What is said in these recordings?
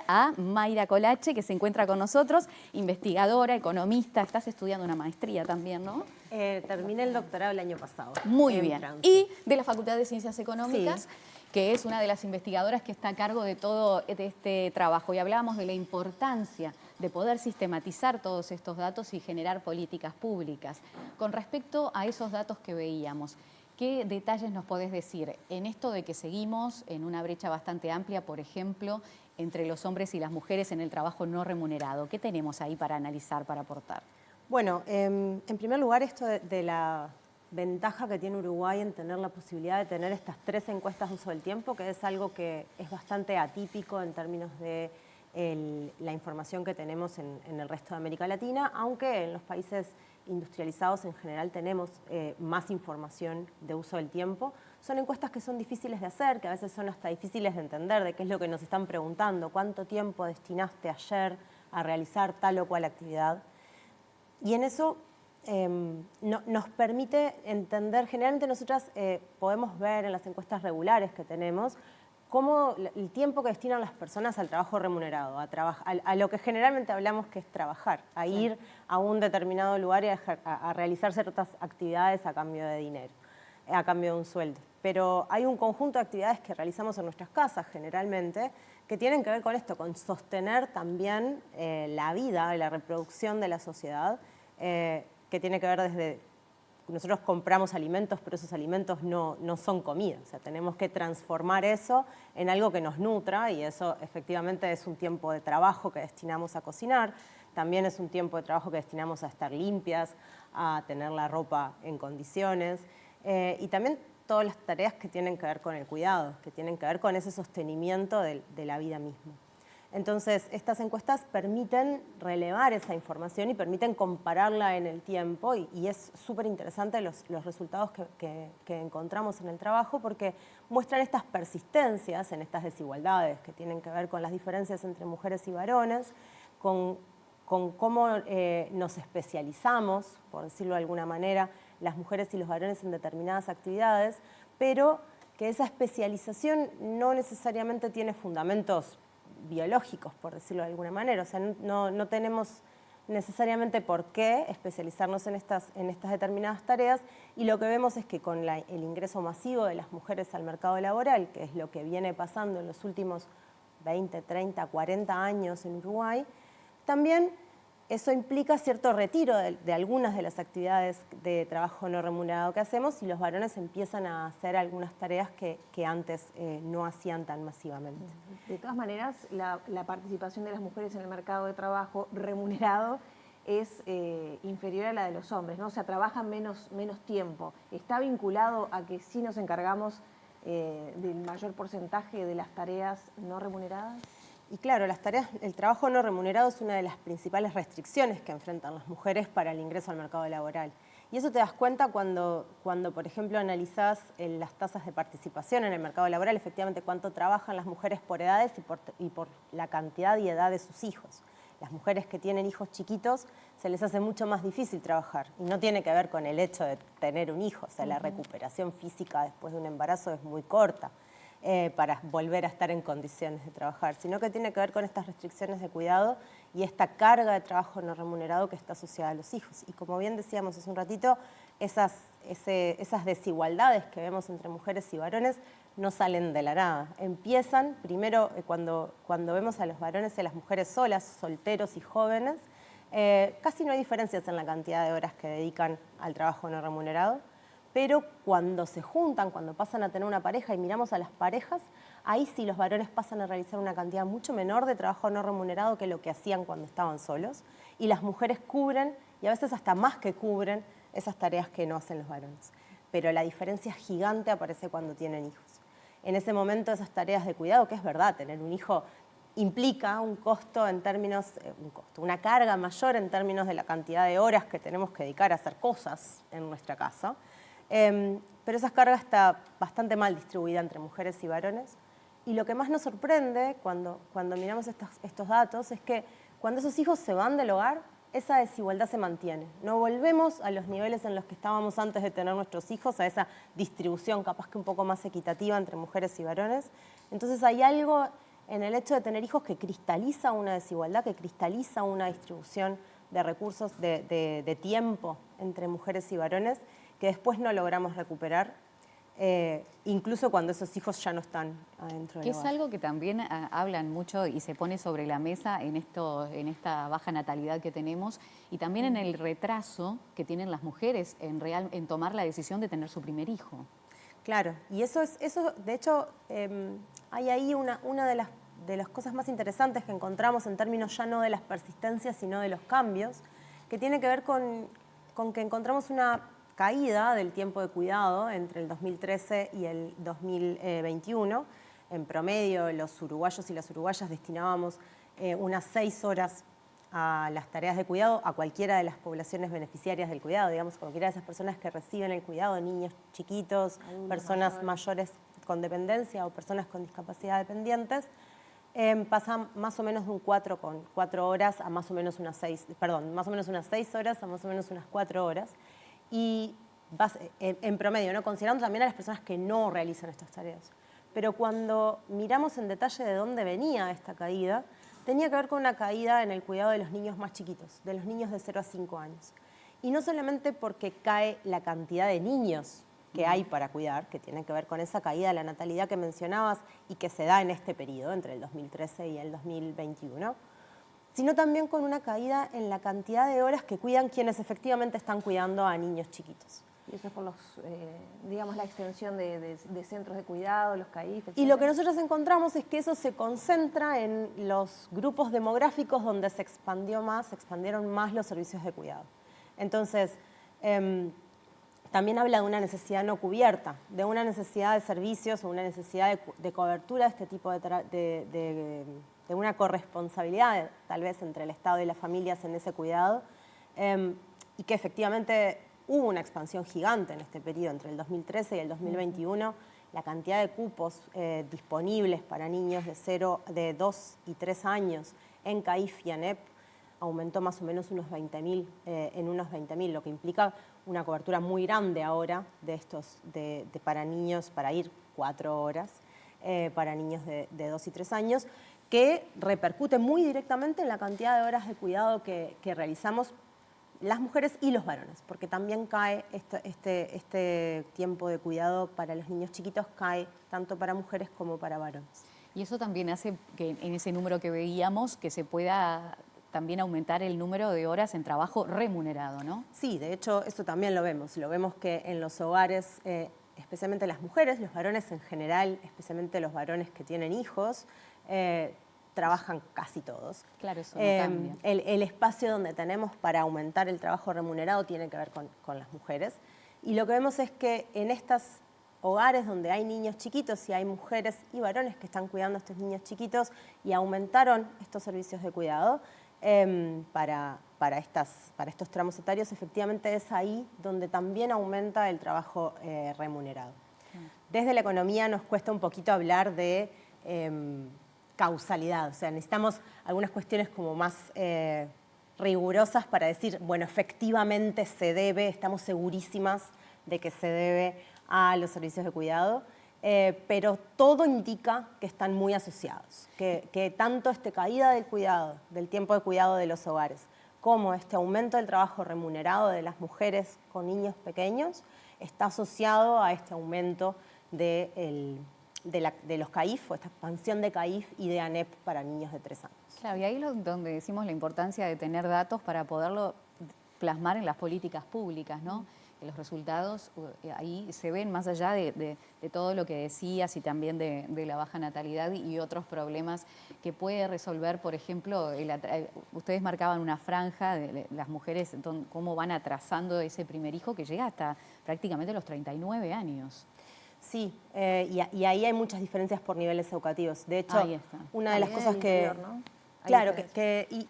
a Mayra Colache, que se encuentra con nosotros, investigadora, economista. Estás estudiando una maestría también, ¿no? Terminé el doctorado el año pasado. Muy bien. Francia. Y de la Facultad de Ciencias Económicas, Sí. que es una de las investigadoras que está a cargo de todo este trabajo. Y hablábamos de la importancia de poder sistematizar todos estos datos y generar políticas públicas. Con respecto a esos datos que veíamos, ¿qué detalles nos podés decir en esto de que seguimos en una brecha bastante amplia, por ejemplo, entre los hombres y las mujeres en el trabajo no remunerado? ¿Qué tenemos ahí para analizar, para aportar? Bueno, en primer lugar, esto de la ventaja que tiene Uruguay en tener la posibilidad de tener estas 3 encuestas de uso del tiempo, que es algo que es bastante atípico en términos de la información que tenemos en el resto de América Latina, aunque en los países industrializados en general tenemos más información de uso del tiempo. Son encuestas que son difíciles de hacer, que a veces son hasta difíciles de entender de qué es lo que nos están preguntando, cuánto tiempo destinaste ayer a realizar tal o cual actividad. Y en eso nos permite entender, generalmente nosotras podemos ver en las encuestas regulares que tenemos, cómo el tiempo que destinan las personas al trabajo remunerado, a lo que generalmente hablamos que es trabajar, a ir a un determinado lugar y a realizar ciertas actividades a cambio de dinero, a cambio de un sueldo. Pero hay un conjunto de actividades que realizamos en nuestras casas generalmente que tienen que ver con esto, con sostener también la vida y la reproducción de la sociedad, que tiene que ver desde... Nosotros compramos alimentos, pero esos alimentos no son comida. O sea, tenemos que transformar eso en algo que nos nutra y eso efectivamente es un tiempo de trabajo que destinamos a cocinar. También es un tiempo de trabajo que destinamos a estar limpias, a tener la ropa en condiciones y también todas las tareas que tienen que ver con el cuidado, que tienen que ver con ese sostenimiento de la vida misma. Entonces, estas encuestas permiten relevar esa información y permiten compararla en el tiempo y es súper interesante los resultados que encontramos en el trabajo porque muestran estas persistencias en estas desigualdades que tienen que ver con las diferencias entre mujeres y varones, con cómo nos especializamos, por decirlo de alguna manera, las mujeres y los varones en determinadas actividades, pero que esa especialización no necesariamente tiene fundamentos biológicos, por decirlo de alguna manera. O sea, no tenemos necesariamente por qué especializarnos en estas determinadas tareas y lo que vemos es que con el ingreso masivo de las mujeres al mercado laboral, que es lo que viene pasando en los últimos 20, 30, 40 años en Uruguay, también eso implica cierto retiro de algunas de las actividades de trabajo no remunerado que hacemos y los varones empiezan a hacer algunas tareas que antes no hacían tan masivamente. De todas maneras, la participación de las mujeres en el mercado de trabajo remunerado es inferior a la de los hombres, ¿no? O sea, trabajan menos tiempo. ¿Está vinculado a que sí nos encargamos del mayor porcentaje de las tareas no remuneradas? Y claro, el trabajo no remunerado es una de las principales restricciones que enfrentan las mujeres para el ingreso al mercado laboral. Y eso te das cuenta cuando por ejemplo, analizás las tasas de participación en el mercado laboral, efectivamente cuánto trabajan las mujeres por edades y por la cantidad y edad de sus hijos. Las mujeres que tienen hijos chiquitos se les hace mucho más difícil trabajar y no tiene que ver con el hecho de tener un hijo, o sea, la recuperación física después de un embarazo es muy corta. Para volver a estar en condiciones de trabajar, sino que tiene que ver con estas restricciones de cuidado y esta carga de trabajo no remunerado que está asociada a los hijos. Y como bien decíamos hace un ratito, esas desigualdades que vemos entre mujeres y varones no salen de la nada. Empiezan primero cuando vemos a los varones y a las mujeres solas, solteros y jóvenes, casi no hay diferencias en la cantidad de horas que dedican al trabajo no remunerado. Pero cuando se juntan, cuando pasan a tener una pareja y miramos a las parejas, ahí sí los varones pasan a realizar una cantidad mucho menor de trabajo no remunerado que lo que hacían cuando estaban solos, y las mujeres cubren, y a veces hasta más que cubren, esas tareas que no hacen los varones. Pero la diferencia gigante aparece cuando tienen hijos. En ese momento esas tareas de cuidado, que es verdad, tener un hijo implica un costo en términos, una carga mayor en términos de la cantidad de horas que tenemos que dedicar a hacer cosas en nuestra casa, pero esa carga está bastante mal distribuida entre mujeres y varones. Y lo que más nos sorprende cuando miramos estos datos es que cuando esos hijos se van del hogar, esa desigualdad se mantiene. No volvemos a los niveles en los que estábamos antes de tener nuestros hijos, a esa distribución capaz que un poco más equitativa entre mujeres y varones. Entonces hay algo en el hecho de tener hijos que cristaliza una desigualdad, que cristaliza una distribución de recursos, de tiempo entre mujeres y varones, que después no logramos recuperar, incluso cuando esos hijos ya no están adentro del Que es hogar. algo que también hablan mucho y se pone sobre la mesa en esta baja natalidad que tenemos y también en el retraso que tienen las mujeres en tomar la decisión de tener su primer hijo. Claro, y eso de hecho, hay ahí una de las cosas más interesantes que encontramos en términos ya no de las persistencias, sino de los cambios, que tiene que ver con que encontramos una caída del tiempo de cuidado entre el 2013 y el 2021. En promedio, los uruguayos y las uruguayas destinábamos unas 6 horas a las tareas de cuidado, a cualquiera de las poblaciones beneficiarias del cuidado, digamos, cualquiera de esas personas que reciben el cuidado, niños chiquitos, personas mayores con dependencia o personas con discapacidad dependientes, pasan más o menos de un 4 horas a más o menos unas 6 horas a más o menos unas 4 horas. Y en promedio, ¿no? Considerando también a las personas que no realizan estas tareas. Pero cuando miramos en detalle de dónde venía esta caída, tenía que ver con una caída en el cuidado de los niños más chiquitos, de los niños de 0 a 5 años. Y no solamente porque cae la cantidad de niños que hay para cuidar, que tiene que ver con esa caída de la natalidad que mencionabas y que se da en este periodo, entre el 2013 y el 2021, sino también con una caída en la cantidad de horas que cuidan quienes efectivamente están cuidando a niños chiquitos. Y eso es por digamos, la extensión de centros de cuidado, los CAIF, etc. Y lo que nosotros encontramos es que eso se concentra en los grupos demográficos donde se expandieron más los servicios de cuidado. Entonces, también habla de una necesidad no cubierta, de una necesidad de servicios o una necesidad de cobertura de este tipo de una corresponsabilidad, tal vez, entre el Estado y las familias en ese cuidado, y que efectivamente hubo una expansión gigante en este periodo, entre el 2013 y el 2021. La cantidad de cupos disponibles para niños de 2 y 3 años en CAIF y ANEP aumentó más o menos unos 20.000, en unos 20.000, lo que implica una cobertura muy grande ahora de estos para niños, para ir 4 horas, para niños de 2 y 3 años, que repercute muy directamente en la cantidad de horas de cuidado que realizamos las mujeres y los varones, porque también cae este tiempo de cuidado para los niños chiquitos, cae tanto para mujeres como para varones. Y eso también hace que en ese número que veíamos que se pueda también aumentar el número de horas en trabajo remunerado, ¿no? Sí, de hecho, eso también lo vemos que en los hogares, especialmente las mujeres, los varones en general, especialmente los varones que tienen hijos, trabajan casi todos. Claro, eso no cambia. El espacio donde tenemos para aumentar el trabajo remunerado tiene que ver con las mujeres. Y lo que vemos es que en estos hogares donde hay niños chiquitos y hay mujeres y varones que están cuidando a estos niños chiquitos y aumentaron estos servicios de cuidado para estos tramos etarios, efectivamente es ahí donde también aumenta el trabajo remunerado. Desde la economía nos cuesta un poquito hablar de causalidad, o sea, necesitamos algunas cuestiones como más rigurosas para decir, bueno, efectivamente se debe, estamos segurísimas de que se debe a los servicios de cuidado, pero todo indica que están muy asociados, que tanto esta caída del cuidado, del tiempo de cuidado de los hogares, como este aumento del trabajo remunerado de las mujeres con niños pequeños, está asociado a este aumento de los CAIF, o esta expansión de CAIF y de ANEP para niños de 3 años. Claro, y ahí es donde decimos la importancia de tener datos para poderlo plasmar en las políticas públicas, ¿no? Que los resultados ahí se ven más allá de todo lo que decías y también de la baja natalidad y otros problemas que puede resolver, por ejemplo, ustedes marcaban una franja de las mujeres, cómo van atrasando ese primer hijo que llega hasta prácticamente los 39 años. Sí, y ahí hay muchas diferencias por niveles educativos. De hecho, una de las cosas que... Interior, ¿no? Claro,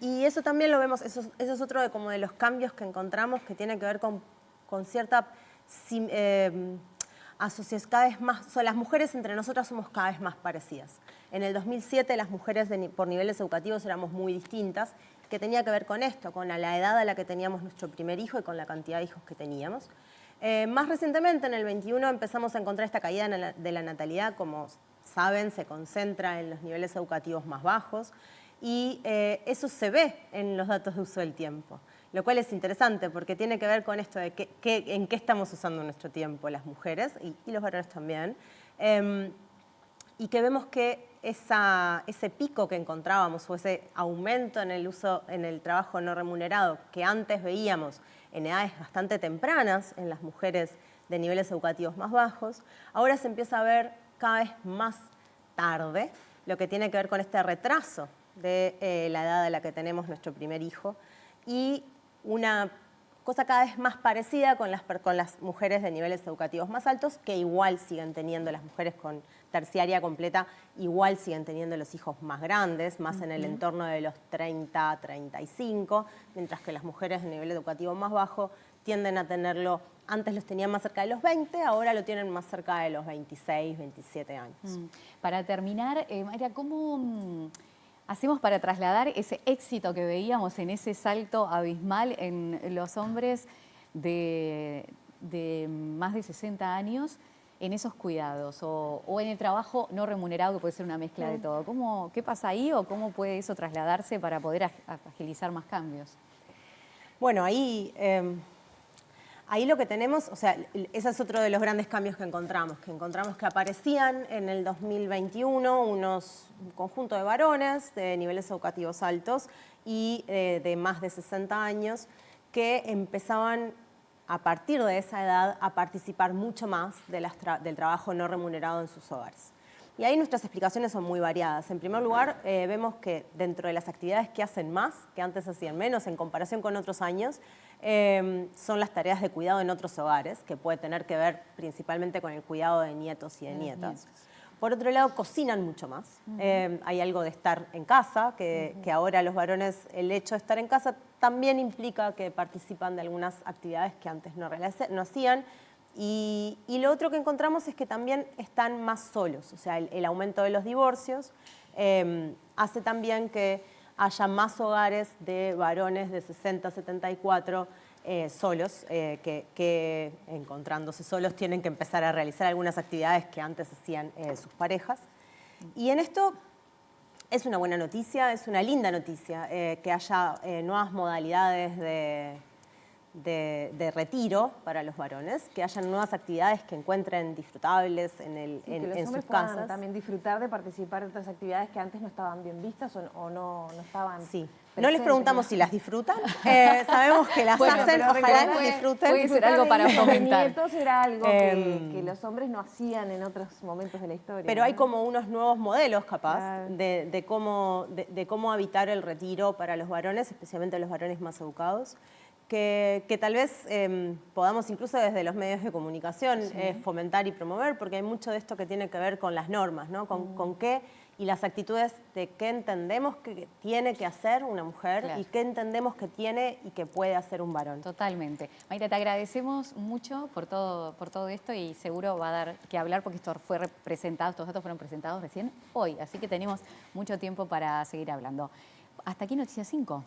y eso también lo vemos, eso es otro como de los cambios que encontramos que tiene que ver con cierta asociación cada vez más. Las mujeres entre nosotras somos cada vez más parecidas. En el 2007 las mujeres por niveles educativos éramos muy distintas, que tenía que ver con esto, con la edad a la que teníamos nuestro primer hijo y con la cantidad de hijos que teníamos. Más recientemente, en el 21, empezamos a encontrar esta caída de la natalidad como saben, se concentra en los niveles educativos más bajos y eso se ve en los datos de uso del tiempo, lo cual es interesante porque tiene que ver con esto de en qué estamos usando nuestro tiempo las mujeres y los varones también, y que vemos que ese pico que encontrábamos o ese aumento en el uso, en el trabajo no remunerado que antes veíamos en edades bastante tempranas en las mujeres de niveles educativos más bajos, ahora se empieza a ver cada vez más tarde, lo que tiene que ver con este retraso de la edad a la que tenemos nuestro primer hijo y una cosa cada vez más parecida con las mujeres de niveles educativos más altos, que igual siguen teniendo, las mujeres con terciaria completa, igual siguen teniendo los hijos más grandes, más en el entorno de los 30, 35, mientras que las mujeres de nivel educativo más bajo tienden a tenerlo, antes los tenían más cerca de los 20, ahora lo tienen más cerca de los 26, 27 años. Para terminar, Mayra, ¿cómo hacemos para trasladar ese éxito que veíamos en ese salto abismal en los hombres de más de 60 años en esos cuidados o en el trabajo no remunerado, que puede ser una mezcla de todo? ¿Qué pasa ahí o cómo puede eso trasladarse para poder agilizar más cambios? Bueno, ahí lo que tenemos, o sea, ese es otro de los grandes cambios que encontramos que aparecían en el 2021 un conjunto de varones de niveles educativos altos y de más de 60 años que empezaban a partir de esa edad a participar mucho más del trabajo no remunerado en sus hogares. Y ahí nuestras explicaciones son muy variadas. En primer lugar, vemos que dentro de las actividades que hacen más, que antes hacían menos en comparación con otros años, son las tareas de cuidado en otros hogares, que puede tener que ver principalmente con el cuidado de nietos y de nietas. Por otro lado, cocinan mucho más. Hay algo de estar en casa, que ahora los varones, el hecho de estar en casa también implica que participan de algunas actividades que antes no hacían. Y lo otro que encontramos es que también están más solos, o sea, el aumento de los divorcios hace también que haya más hogares de varones de 60, 74 solos, que encontrándose solos tienen que empezar a realizar algunas actividades que antes hacían sus parejas. Y en esto es una buena noticia, es una linda noticia que haya nuevas modalidades de retiro para los varones, que hayan nuevas actividades que encuentren disfrutables en sus casas. También disfrutar de participar de otras actividades que antes no estaban bien vistas o no estaban. Sí. No les preguntamos si las disfrutan, sabemos que las hacen, ojalá las disfruten. Puede ser algo para fomentar. Nietos era algo que los hombres no hacían en otros momentos de la historia. Pero hay como unos nuevos modelos, capaz, de cómo habitar el retiro para los varones, especialmente los varones más educados. Que tal vez podamos incluso desde los medios de comunicación fomentar y promover, porque hay mucho de esto que tiene que ver con las normas, ¿no? Con qué y las actitudes de qué entendemos que tiene que hacer una mujer y qué entendemos que tiene y que puede hacer un varón. Totalmente. Mayra, te agradecemos mucho por todo esto y seguro va a dar que hablar porque esto fue presentado, estos datos fueron presentados recién hoy, así que tenemos mucho tiempo para seguir hablando. Hasta aquí Noticias 5.